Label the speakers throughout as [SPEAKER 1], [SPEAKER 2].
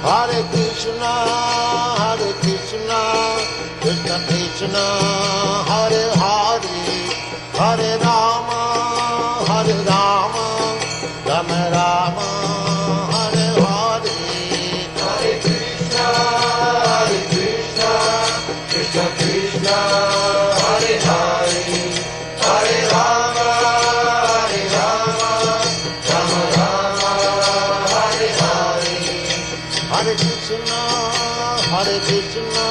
[SPEAKER 1] Hare Krishna, Krishna Krishna, Hare Hare, Hare Rama, Rama Rama, Hare Hare. Hare Krishna, Krishna Krishna, Hare Hare, Hare Rama, Rama Rama, Hare Hare. Hare Krishna,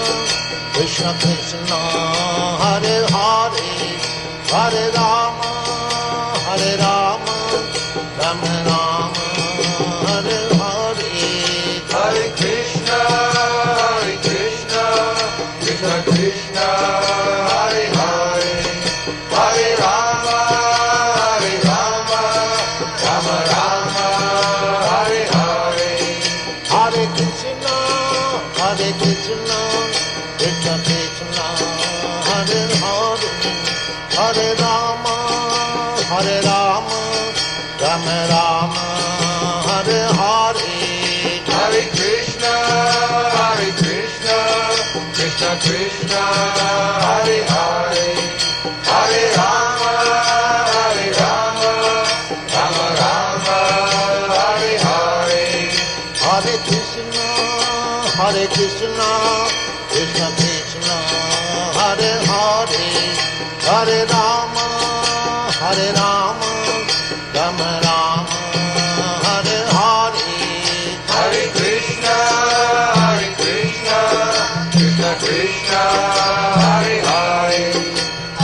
[SPEAKER 1] Krishna Krishna, Hare Hare, Hare Rama, Rama Rama, Hare Hare. Hare Krishna, Krishna Krishna, Hare Hare, Hare Rama, Rama Rama, Hare Hare. Hare Krishna, Krishna Krishna, Hare Hare, Hare Rama, Rama Rama, Hare Hare. Hare Krishna, Krishna Krishna, Hare Hare, Hare Rama, Rama Rama, Hare Hare. Hare Krishna, Krishna Krishna, Hare Hare, Hare Rama, Rama Rama, Hare Hare. Hare Krishna, Krishna Krishna, Hare Hare,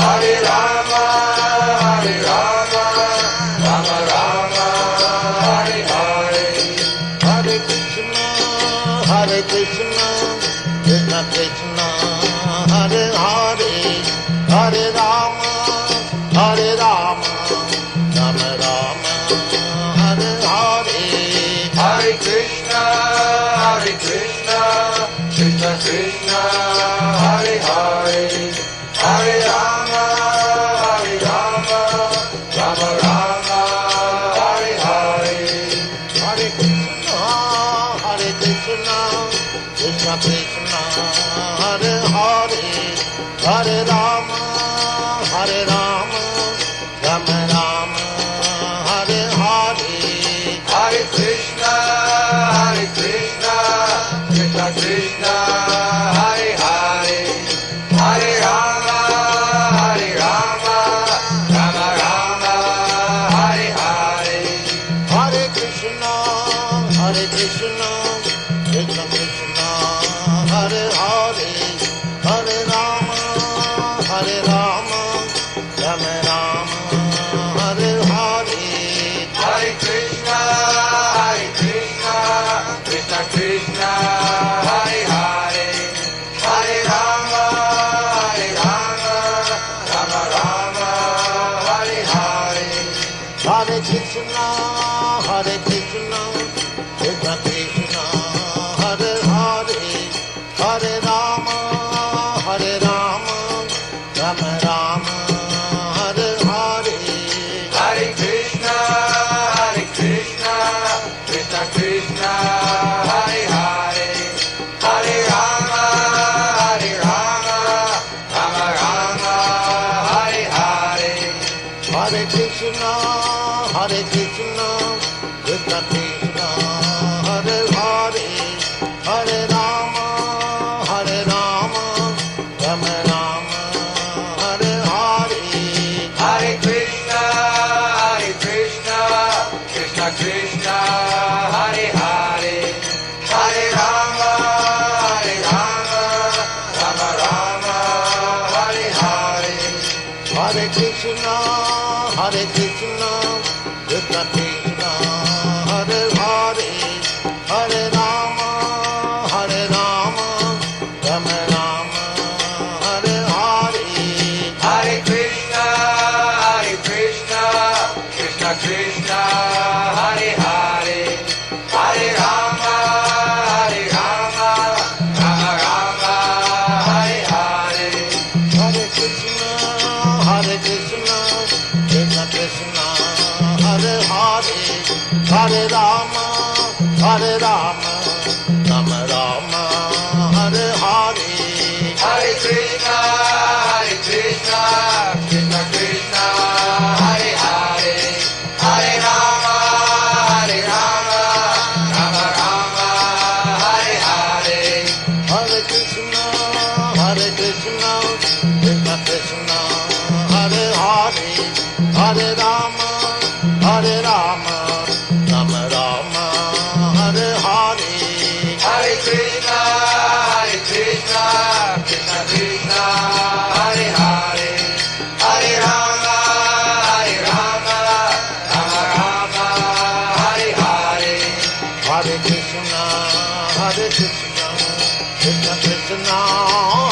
[SPEAKER 1] Hare Rama, Rama Rama, Hare Hare. Hare Krishna, Krishna Krishna, Hare Hare, Hare Rama, Rama Rama, Hare Hare. Hare Krishna, Krishna Krishna, Hare Hare, Hare Rama, Rama Rama, Hare Hare. Hare Krishna, Krishna Krishna, Hare Hare, Hare Rama, Rama Rama, Hare Hare. Hare Krishna, Krishna Krishna, Hare Hare, Hare Rama, Rama Rama, Hare Hare. Hare Krishna, Krishna Krishna, Hare Hare, Hare Rama, Rama Rama, Hare Hare. Hare Krishna, Krishna Krishna, Hare Hare, Hare Rama, Rama Rama, Hare Hare. Hare Krishna, Krishna Krishna, Hare Hare, Hare Rama, Rama Rama, Hare Hare. Hare Krishna, Krishna Krishna, Hare Hare, Hare Rama, Rama Rama, Hare Hare. Hare Krishna, Krishna Krishna, Hare Hare, Hare Rama, Rama Rama, Hare Hare. Hare Krishna, Krishna Krishna, Hare Hare, Hare Rama, Rama Rama, Hare Hare. Hare Krishna, Krishna Krishna, Hare Hare, Hare Rama, Rama Rama, Hare Hare. Hare Krishna, Krishna Krishna, Hare Hare, Hare Rama, Rama Rama, Hare Hare. Hare Krishna, Krishna Krishna, Hare Hare, Hare Rama, Rama
[SPEAKER 2] Krishna, Krishna Krishna,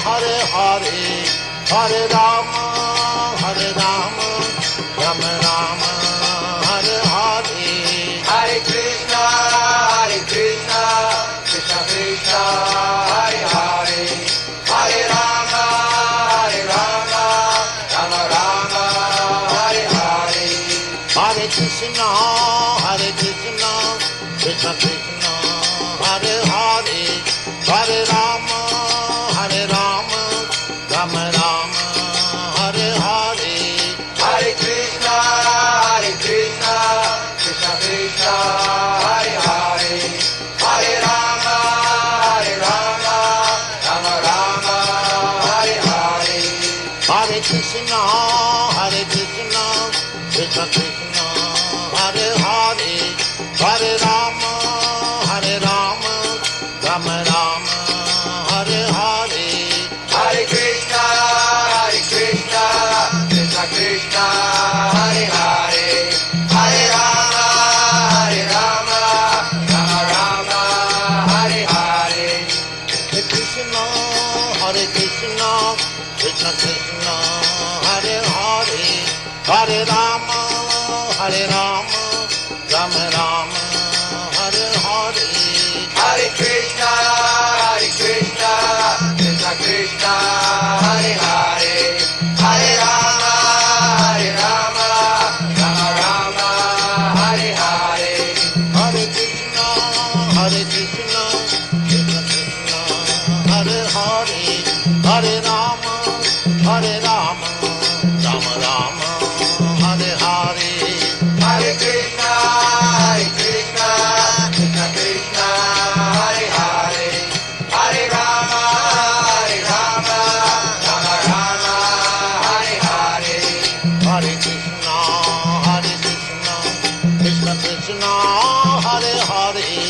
[SPEAKER 2] Hare Hare, Hare Rama, Rama Rama, Hare Hare.
[SPEAKER 1] Hare Krishna, Krishna Krishna, Hare Hare, Hare Rama, Rama Rama, Hare Hare.
[SPEAKER 2] Hare Krishna, Krishna Krishna, Hare Hare, Hare Rama, Rama Rama, Hare Hare.
[SPEAKER 1] Hare Krishna, Krishna Krishna, Hare Hare, Hare Rama, Rama Rama, Hare Hare.
[SPEAKER 2] Hare Krishna, Krishna Krishna, Hare Hare, Hare Rama, Rama Rama, Hare Hare.
[SPEAKER 1] Hare Krishna, Krishna Krishna, Hare Hare, Hare Rama, Rama Rama, Hare Hare.
[SPEAKER 2] Hare Krishna, Krishna Krishna, Hare Hare, Hare Rama, Rama Rama, Hare Hare.
[SPEAKER 1] Hare Krishna, Krishna Krishna, Hare Hare, Hare Rama, Rama Rama, Hare Hare.
[SPEAKER 2] Hare Krishna, Krishna Krishna, Hare Hare, Hare Rama, Rama Rama, Hare Hare.
[SPEAKER 1] Hare Krishna, Krishna Krishna, Hare Hare, Hare Rama, Rama Rama, Hare Hare.
[SPEAKER 2] Hare Krishna, Krishna Krishna, Hare Hare, Hare Rama, Rama Rama, Hare Hare.
[SPEAKER 1] Hare Krishna, Krishna Krishna, Hare Hare,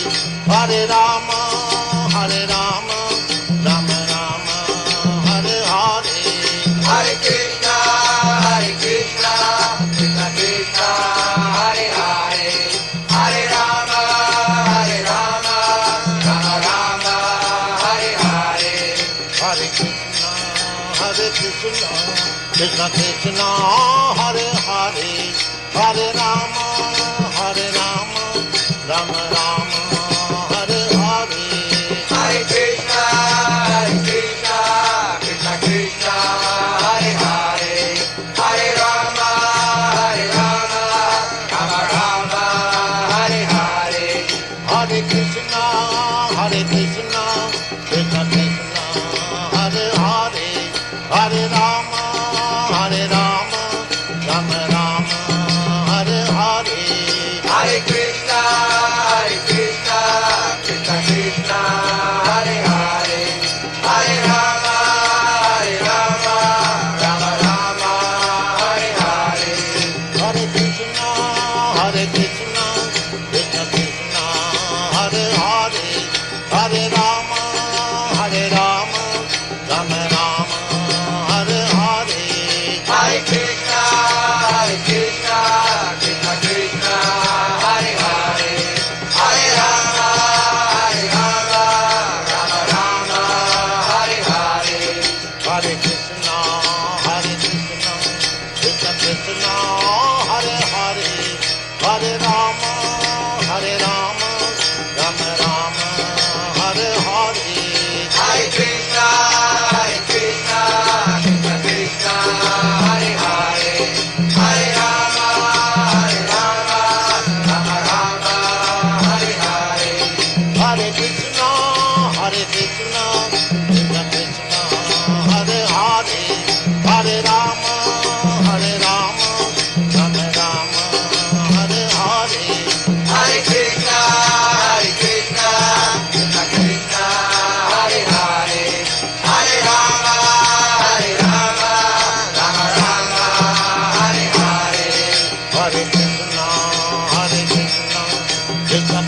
[SPEAKER 1] Hare Rama, Rama Rama, Hare Hare.
[SPEAKER 2] Hare Krishna, Krishna Krishna, Hare Hare, Hare Rama, Rama Rama, Hare Hare.
[SPEAKER 1] Hare Krishna, Krishna Krishna, Hare Hare, Hare Rama, Rama Rama, Hare Hare.
[SPEAKER 2] Hare Krishna, Krishna Krishna, Hare Hare, Hare Rama, Rama Rama, Hare Hare.
[SPEAKER 1] Hare Krishna, Krishna Krishna, Hare Hare, Hare Rama, Rama Rama, Hare Hare.
[SPEAKER 2] Hare Krishna, Krishna Krishna, Hare Hare, Hare Rama, Rama Rama, Hare Hare.
[SPEAKER 1] Hare Krishna, Krishna Krishna, Hare Hare, Hare Rama, Rama Rama, Hare Hare.
[SPEAKER 2] Hare Krishna, Krishna Krishna, Hare Hare, Hare Rama, Rama Rama, Hare Hare.
[SPEAKER 1] Hare Krishna, Krishna Krishna, Hare Hare, Hare Rama, Rama Rama, Hare Hare.
[SPEAKER 2] Hare Krishna, Krishna Krishna, Hare Hare, Hare Rama, Rama Rama, Hare Hare.
[SPEAKER 1] Hare Krishna, Krishna Krishna, Hare Hare, Hare Rama, Rama Rama, Hare Hare.
[SPEAKER 2] Hare Krishna, Krishna